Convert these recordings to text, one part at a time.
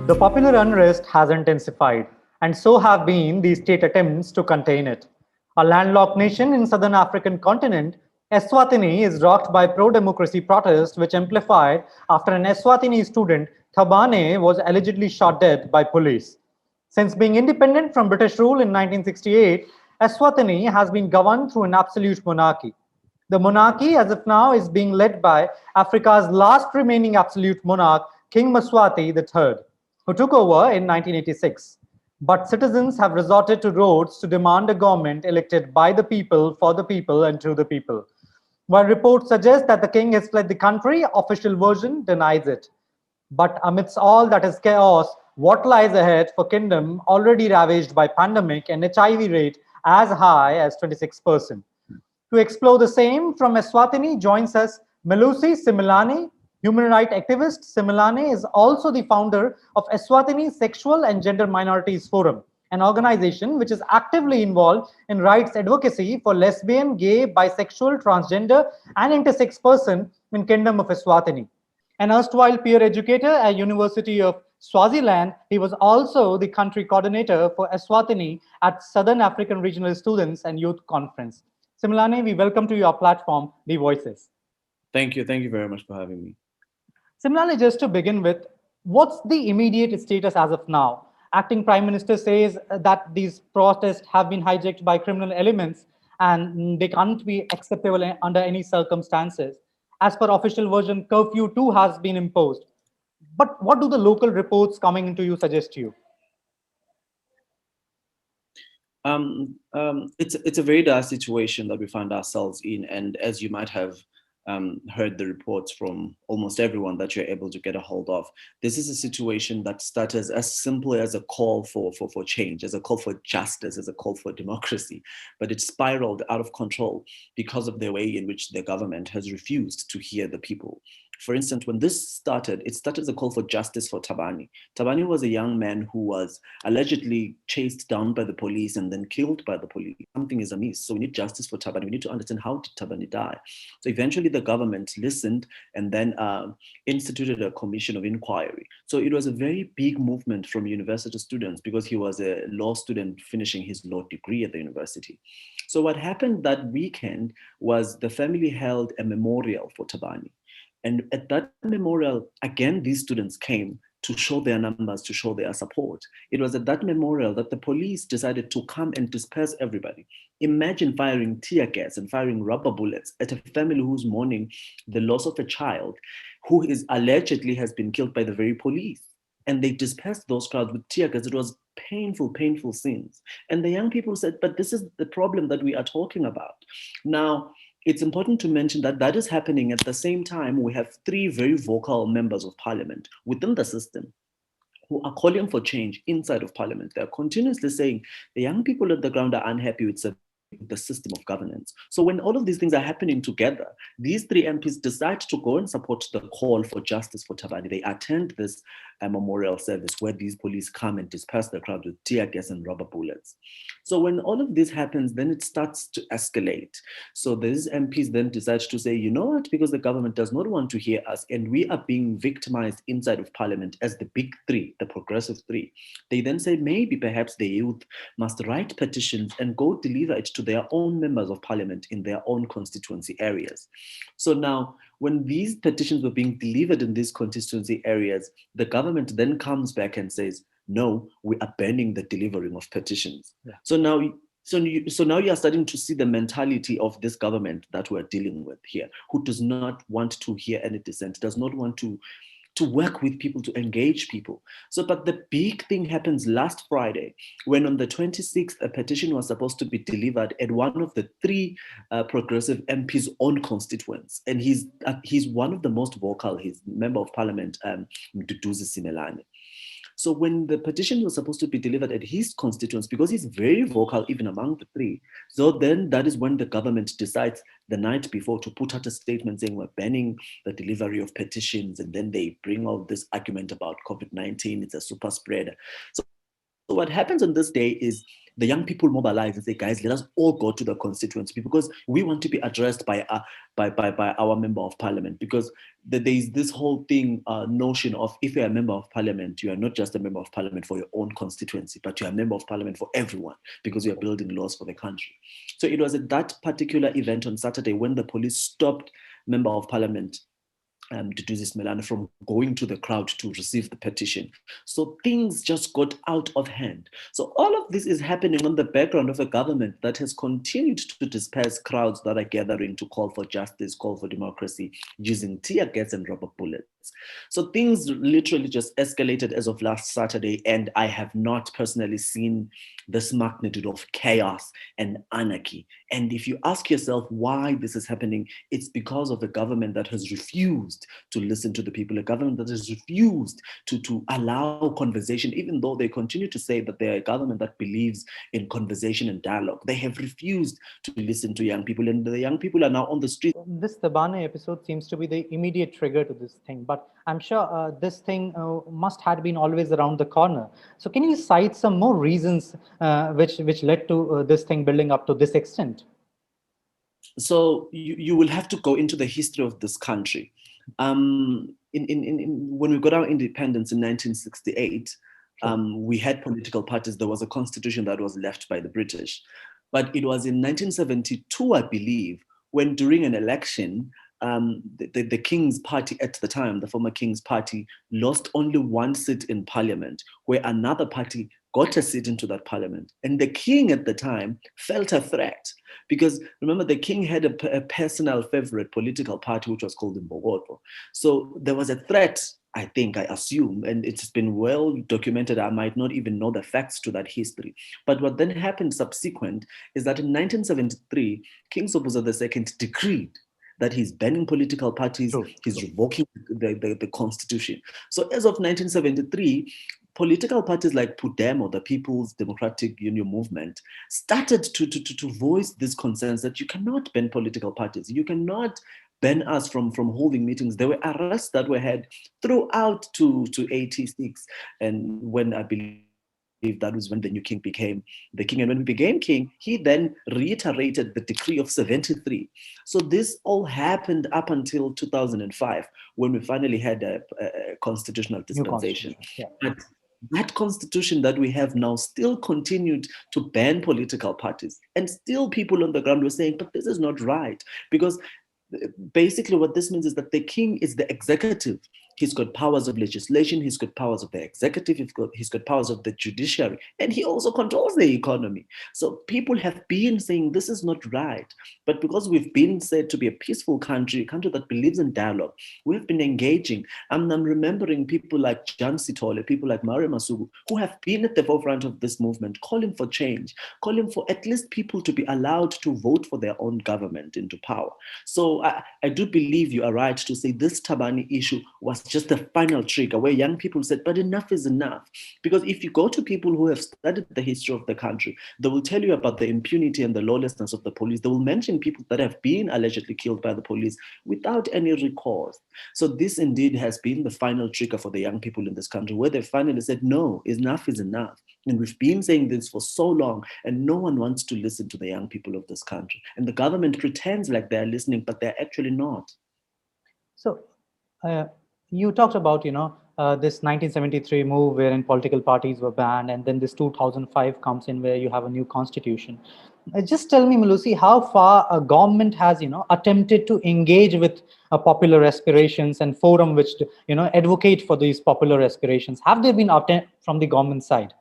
The popular unrest has intensified, and so have been the state attempts to contain it. A landlocked nation in southern African continent, Eswatini is rocked by pro-democracy protests which amplified after an Eswatini student, Thabani, was allegedly shot dead by police. Since being independent from British rule in 1968, Eswatini has been governed through an absolute monarchy. The monarchy, as of now, is being led by Africa's last remaining absolute monarch, King Mswati III, who took over in 1986. But citizens have resorted to roads to demand a government elected by the people, for the people, and to the people. While reports suggest that the king has fled the country, official version denies it. But amidst all that is chaos, what lies ahead for kingdom already ravaged by pandemic and HIV rate as high as 26%? To explore the same, from Eswatini joins us Melusi Simelane, human rights activist. Simelane is also the founder of Eswatini Sexual and Gender Minorities Forum, an organization which is actively involved in rights advocacy for lesbian, gay, bisexual, transgender, and intersex persons in Kingdom of Eswatini. An erstwhile peer educator at University of Swaziland, he was also the country coordinator for Eswatini at Southern African Regional Students and Youth Conference. Similane, we welcome to your platform, The Voices. Thank you. Thank you very much for having me. Similarly, just to begin with, what's the immediate status as of now? Acting Prime Minister says that these protests have been hijacked by criminal elements and they can't be acceptable under any circumstances. As per official version, curfew too has been imposed. But what do the local reports coming into you suggest to you? It's a very dire situation that we find ourselves in, and as you might have heard the reports from almost everyone that you're able to get a hold of, this is a situation that started as simple as a call for change, as a call for justice, as a call for democracy, but it spiraled out of control because of the way in which the government has refused to hear the people. For instance, when this started, it started as a call for justice for Thabani. Thabani was a young man who was allegedly chased down by the police and then killed by the police. Something is amiss. So we need justice for Thabani. We need to understand, how did Thabani die? So eventually the government listened and then instituted a commission of inquiry. So it was a very big movement from university students because he was a law student finishing his law degree at the university. So what happened that weekend was the family held a memorial for Thabani. And at that memorial, again, these students came to show their numbers, to show their support. It was at that memorial that the police decided to come and disperse everybody. Imagine firing tear gas and firing rubber bullets at a family who's mourning the loss of a child who is allegedly has been killed by the very police. And they dispersed those crowds with tear gas. It was painful, painful scenes. And the young people said, but this is the problem that we are talking about. Now, it's important to mention that that is happening at the same time. We have three very vocal members of parliament within the system who are calling for change inside of parliament. They're continuously saying the young people at the ground are unhappy with the system of governance. So when all of these things are happening together, these three MPs decide to go and support the call for justice for Thabani. They attend this memorial service where these police come and disperse the crowd with tear gas and rubber bullets. So when all of this happens, then it starts to escalate. So these MPs then decide to say, you know what, because the government does not want to hear us and we are being victimized inside of parliament as the big three, the progressive three. They then say maybe perhaps the youth must write petitions and go deliver it to their own members of parliament in their own constituency areas. So now, when these petitions were being delivered in these constituency areas, the government then comes back and says, no, we are banning the delivering of petitions. Yeah. So now you are starting to see the mentality of this government that we're dealing with here, who does not want to hear any dissent, does not want to work with people, to engage people. So, but the big thing happens last Friday, when on the 26th, a petition was supposed to be delivered at one of the three progressive MPs' own constituents. And he's one of the most vocal, he's member of parliament, Melusi Simelane. So when the petition was supposed to be delivered at his constituents, because he's very vocal even among the three, so then that is when the government decides the night before to put out a statement saying we're banning the delivery of petitions, and then they bring all this argument about COVID-19, it's a super spreader. So what happens on this day is the young people mobilize and say, guys, let us all go to the constituency because we want to be addressed by our member of parliament. Because there is this whole thing, notion of if you're a member of parliament, you are not just a member of parliament for your own constituency, but you're a member of parliament for everyone because we are building laws for the country. So it was at that particular event on Saturday when the police stopped member of parliament Melusi Simelane from going to the crowd to receive the petition. So things just got out of hand. So all of this is happening on the background of a government that has continued to disperse crowds that are gathering to call for justice, call for democracy, using tear gas and rubber bullets. So things literally just escalated as of last Saturday, and I have not personally seen this magnitude of chaos and anarchy. And if you ask yourself why this is happening, it's because of a government that has refused to listen to the people, a government that has refused to allow conversation, even though they continue to say that they're a government that believes in conversation and dialogue. They have refused to listen to young people, and the young people are now on the street. This Thabani episode seems to be the immediate trigger to this thing, but I'm sure this thing must have been always around the corner. So can you cite some more reasons which led to this thing building up to this extent? So you will have to go into the history of this country. When we got our independence in 1968, we had political parties. There was a constitution that was left by the British. But it was in 1972, I believe, when during an election, the King's Party at the time, the former King's Party, lost only one seat in parliament, where another party got a seat into that parliament. And the king at the time felt a threat because remember, the king had a personal favorite political party, which was called Imbokodo. So there was a threat, I think, I assume, and it's been well documented. I might not even know the facts to that history. But what then happened subsequent is that in 1973, King Sobhuza II decreed that he's banning political parties, he's revoking the constitution. So as of 1973, political parties like Pudemo, the People's Democratic Union Movement, started to voice these concerns that you cannot ban political parties. You cannot ban us from holding meetings. There were arrests that were had throughout to 86. And when I believe that was when the new king became the king. And when he became king, he then reiterated the decree of 73. So this all happened up until 2005, when we finally had a constitutional dispensation. But that constitution that we have now still continued to ban political parties. And still people on the ground were saying, but this is not right. Because basically what this means is that the king is the executive. He's got powers of legislation, he's got powers of the executive, he's got powers of the judiciary, and he also controls the economy. So people have been saying this is not right. But because we've been said to be a peaceful country, a country that believes in dialogue, we've been engaging. I'm remembering people like Jan Sitole, people like Mari Masugu, who have been at the forefront of this movement, calling for change, calling for at least people to be allowed to vote for their own government into power. So I do believe you are right to say this Thabani issue was just the final trigger where young people said, but enough is enough. Because if you go to people who have studied the history of the country, they will tell you about the impunity and the lawlessness of the police. They will mention people that have been allegedly killed by the police without any recourse. So this indeed has been the final trigger for the young people in this country, where they finally said, no, enough is enough. And we've been saying this for so long, and no one wants to listen to the young people of this country. And the government pretends like they're listening, but they're actually not. So you talked about, this 1973 move wherein political parties were banned, and then this 2005 comes in where you have a new constitution. Just tell me, Melusi, how far a government has, attempted to engage with popular aspirations and forum which, advocate for these popular aspirations. Have they been from the government side?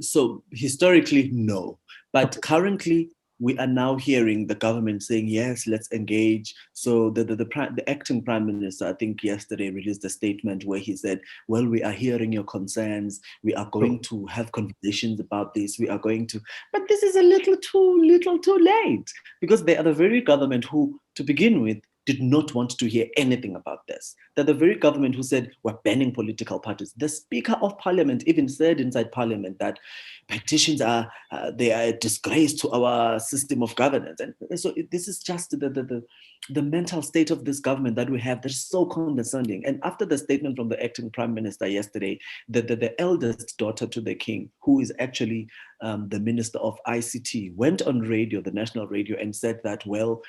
So historically, no. But currently, we are now hearing the government saying, yes, let's engage. So the acting prime minister, I think yesterday, released a statement where he said, well, we are hearing your concerns. We are going to have conversations about this. We are going to, but this is a little too late, because they are the very government who, to begin with, did not want to hear anything about this. That the very government who said we're banning political parties, the Speaker of Parliament even said inside Parliament that petitions they are a disgrace to our system of governance. And so this is just the mental state of this government that we have that's so condescending. And after the statement from the acting prime minister yesterday, the eldest daughter to the king, who is actually the minister of ICT, went on radio, the national radio, and said that, well,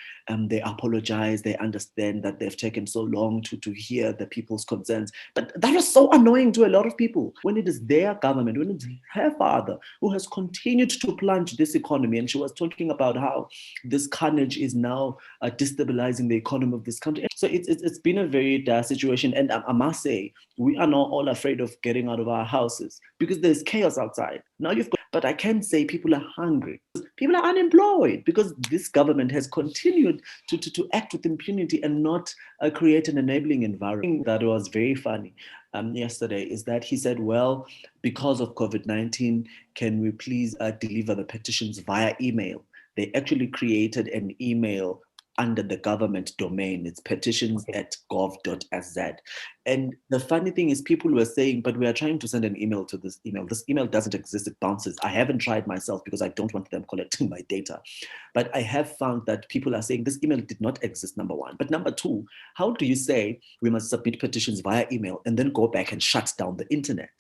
they apologize, they understand that they've taken so long to hear the people's concerns. But that is so annoying to a lot of people when it is their government, when it's her father who has continued to plunge this economy. And she was talking about how this carnage is now destabilizing the economy of this country. So it's been a very dire situation. And I must say, we are not all afraid of getting out of our houses because there's chaos outside. Now you've got, but I can't say people are hungry. People are unemployed because this government has continued to act with impunity and not create an enabling environment. That was very funny yesterday is that he said, well, because of COVID-19, can we please deliver the petitions via email? They actually created an email under the government domain. It's petitions@gov.sz. And the funny thing is people were saying, but we are trying to send an email to this email. This email doesn't exist, it bounces. I haven't tried myself because I don't want them collecting my data. But I have found that people are saying this email did not exist, number one. But number two, how do you say we must submit petitions via email and then go back and shut down the internet?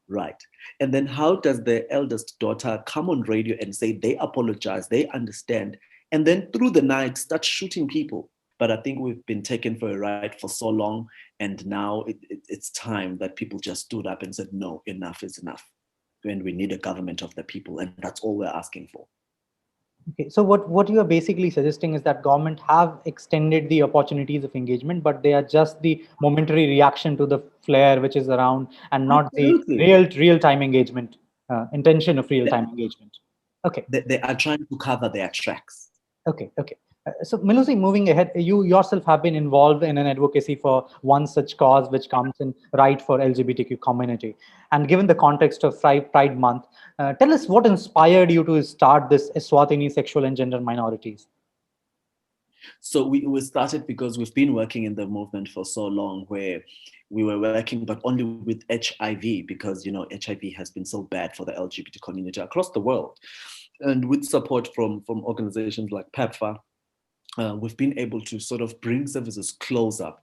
Right. And then how does the eldest daughter come on radio and say they apologize, they understand, and then through the night start shooting people? But I think we've been taken for a ride for so long, and now it's time that people just stood up and said, no, enough is enough. And we need a government of the people, and that's all we're asking for. Okay, so what you are basically suggesting is that government have extended the opportunities of engagement, but they are just the momentary reaction to the flare which is around, and not Absolutely. the real-time engagement, intention of real-time engagement. Okay. They are trying to cover their tracks. Okay. So Melusi, moving ahead, you yourself have been involved in an advocacy for one such cause which comes in right for LGBTQ community. And given the context of Pride Month, tell us what inspired you to start this Eswatini Sexual and Gender Minorities? So we started because we've been working in the movement for so long, where we were working, but only with HIV, because, HIV has been so bad for the LGBT community across the world. And with support from organizations like PEPFAR, we've been able to sort of bring services closer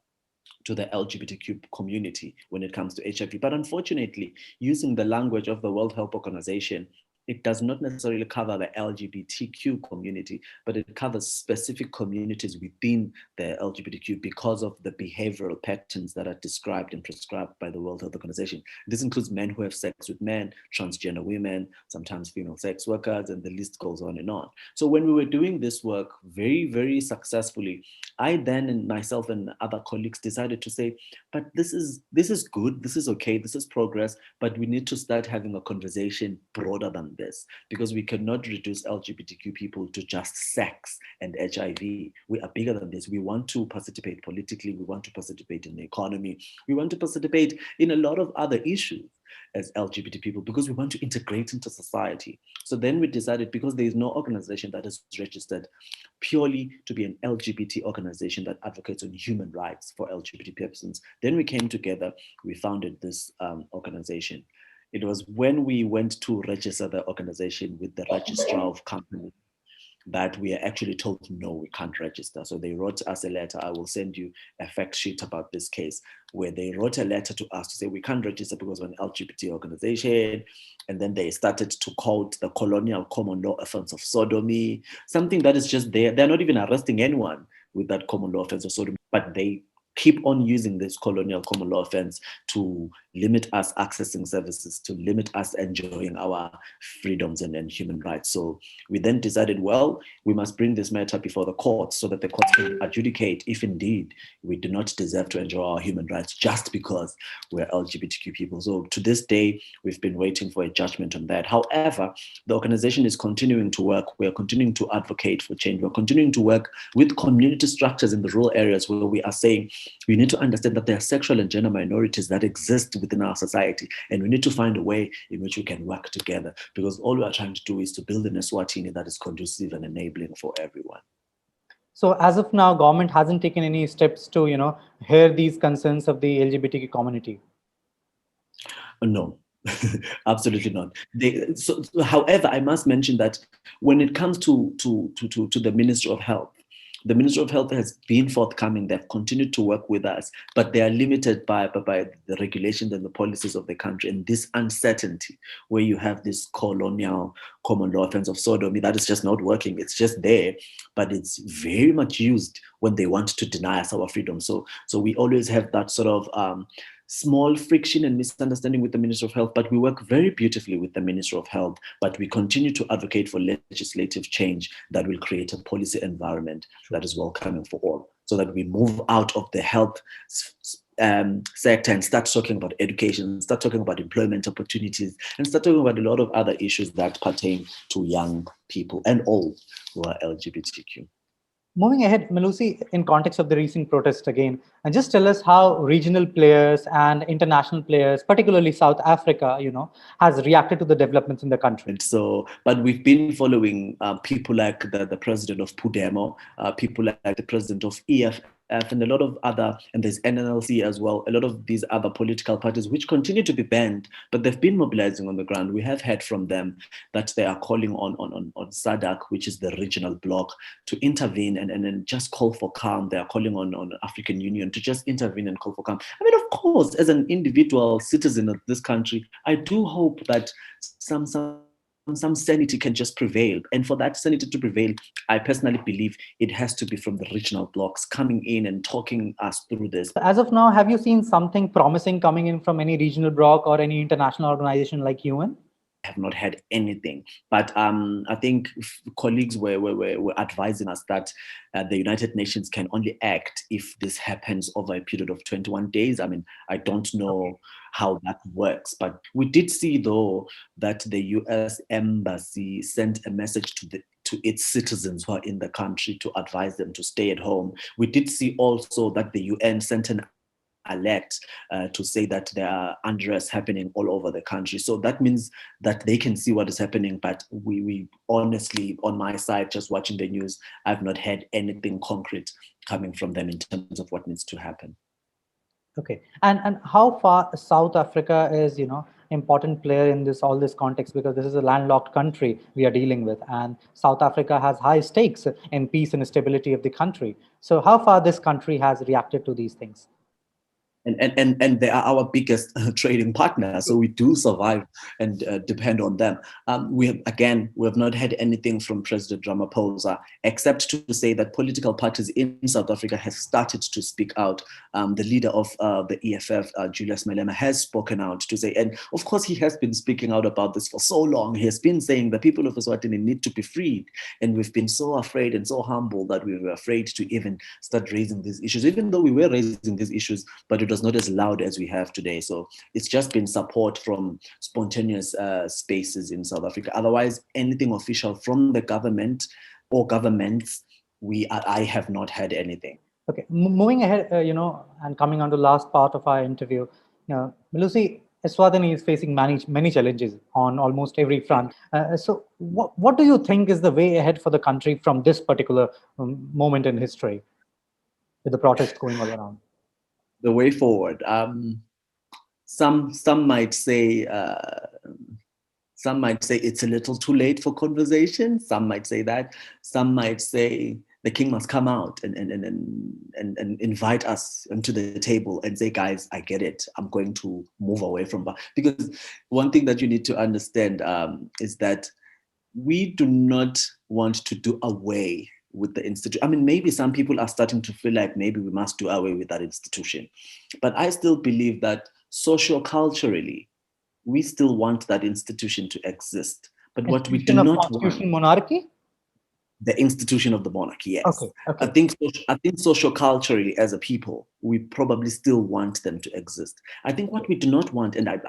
to the LGBTQ community when it comes to HIV. But unfortunately, using the language of the World Health Organization, it does not necessarily cover the LGBTQ community, but it covers specific communities within the LGBTQ because of the behavioral patterns that are described and prescribed by the World Health Organization. This includes men who have sex with men, transgender women, sometimes female sex workers, and the list goes on and on. So when we were doing this work very, very successfully, I then and myself and other colleagues decided to say, but this is good, this is okay, this is progress, but we need to start having a conversation broader than this, because we cannot reduce LGBTQ people to just sex and HIV. We are bigger than this. We want to participate politically. We want to participate in the economy. We want to participate in a lot of other issues as LGBT people, because we want to integrate into society. So then we decided, because there is no organization that is registered purely to be an LGBT organization that advocates on human rights for LGBT persons, then we came together, we founded this organization. It was when we went to register the organization with the registrar of companies that we are actually told, no, we can't register. So they wrote us a letter. I will send you a fact sheet about this case, where they wrote a letter to us to say we can't register because we're an LGBT organization. And then they started to quote the colonial common law offense of sodomy, something that is just there. They're not even arresting anyone with that common law offense of sodomy, but they keep on using this colonial common law offense to limit us accessing services, to limit us enjoying our freedoms and human rights. So we then decided, well, we must bring this matter before the courts so that the courts can adjudicate if indeed we do not deserve to enjoy our human rights just because we're LGBTQ people. So to this day, we've been waiting for a judgment on that. However, the organization is continuing to work. We're continuing to advocate for change. We're continuing to work with community structures in the rural areas where we are saying we need to understand that there are sexual and gender minorities that exist within our society, and we need to find a way in which we can work together, because all we are trying to do is to build an Eswatini that is conducive and enabling for everyone. So as of now, government hasn't taken any steps to, hear these concerns of the LGBTQ community. No, absolutely not. However, I must mention that when it comes to the Ministry of Health, the Ministry of Health has been forthcoming. They've continued to work with us, but they are limited by the regulations and the policies of the country and this uncertainty where you have this colonial common law offense of sodomy that is just not working. It's just there, but it's very much used when they want to deny us our freedom. So we always have that sort of small friction and misunderstanding with the Ministry of Health, but we work very beautifully with the Ministry of Health, but we continue to advocate for legislative change that will create a policy environment that is welcoming for all, so that we move out of the health sector and start talking about education, start talking about employment opportunities, and start talking about a lot of other issues that pertain to young people and all who are LGBTQ. Moving ahead, Melusi, in context of the recent protest again, and just tell us how regional players and international players, particularly South Africa, has reacted to the developments in the country. So, but we've been following people like the president of Pudemo, people like the president of EFF, and a lot of other, and there's NLC as well, a lot of these other political parties which continue to be banned, but they've been mobilizing on the ground. We have heard from them that they are calling on SADC, which is the regional bloc, to intervene and just call for calm. They are calling on African Union to just intervene and call for calm. I mean, of course, as an individual citizen of this country, I do hope that some sanity can just prevail. And for that sanity to prevail, I personally believe it has to be from the regional blocs coming in and talking us through this. As of now, have you seen something promising coming in from any regional bloc or any international organization like UN? Have not had anything, but I think colleagues were advising us that the United Nations can only act if this happens over a period of 21 days. I mean, I don't know how that works, but we did see though that the US embassy sent a message to its citizens who are in the country to advise them to stay at home. We did see also that the UN sent an alert to say that there are unrest happening all over the country. So that means that they can see what is happening, but we honestly, on my side, just watching the news, I've not heard anything concrete coming from them in terms of what needs to happen. Okay, and how far South Africa is, important player in all this context, because this is a landlocked country we are dealing with, and South Africa has high stakes in peace and stability of the country. So how far this country has reacted to these things? And they are our biggest trading partner, so we do survive and depend on them. We have not had anything from President Ramaphosa except to say that political parties in South Africa have started to speak out. The leader of the EFF, Julius Malema, has spoken out to say, and of course he has been speaking out about this for so long. He has been saying the people of Eswatini need to be freed, and we've been so afraid and so humble that we were afraid to even start raising these issues, even though we were raising these issues, but it was not as loud as we have today. So it's just been support from spontaneous spaces in South Africa. Otherwise, anything official from the government or governments, I have not had anything. Okay, moving ahead, and coming on to the last part of our interview, Melusi, Eswatini is facing many challenges on almost every front. So what do you think is the way ahead for the country from this particular moment in history with the protests going all around? The way forward. Some might say it's a little too late for conversation. Some might say that. Some might say the king must come out and invite us onto the table and say, guys, I get it. I'm going to move away from that. Because one thing that you need to understand is that we do not want to do away with the institution. I mean, maybe some people are starting to feel like maybe we must do away with that institution. But I still believe that socio-culturally, we still want that institution to exist. But what we do not want... monarchy? The institution of the monarchy, yes. Okay. I think socio-culturally as a people, we probably still want them to exist. I think what we do not want, and I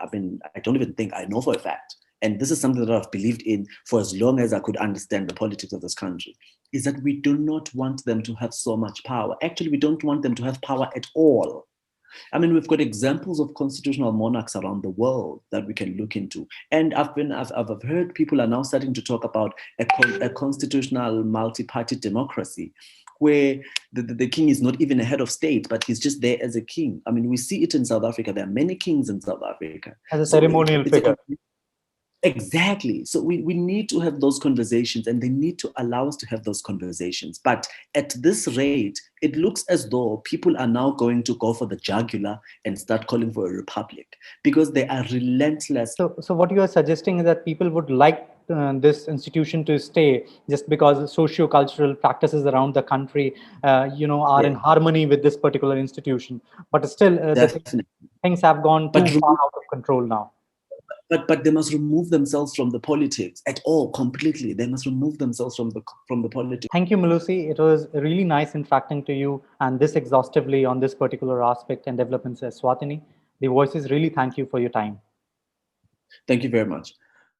don't even think, I know for a fact, and this is something that I've believed in for as long as I could understand the politics of this country, is that we do not want them to have so much power. Actually, we don't want them to have power at all. I mean, we've got examples of constitutional monarchs around the world that we can look into. And I've heard people are now starting to talk about a constitutional multi-party democracy where the king is not even a head of state, but he's just there as a king. I mean, we see it in South Africa. There are many kings in South Africa. As a ceremonial figure. Exactly. So we need to have those conversations, and they need to allow us to have those conversations. But at this rate, it looks as though people are now going to go for the jugular and start calling for a republic because they are relentless. So what you are suggesting is that people would like this institution to stay just because socio-cultural practices around the country, are in harmony with this particular institution. But still, things have gone too far out of control now. But they must remove themselves from the politics at all, completely. They must remove themselves from the politics. Thank you, Melusi. It was really nice interacting to you and this exhaustively on this particular aspect and developments in Eswatini. The Voices really thank you for your time. Thank you very much.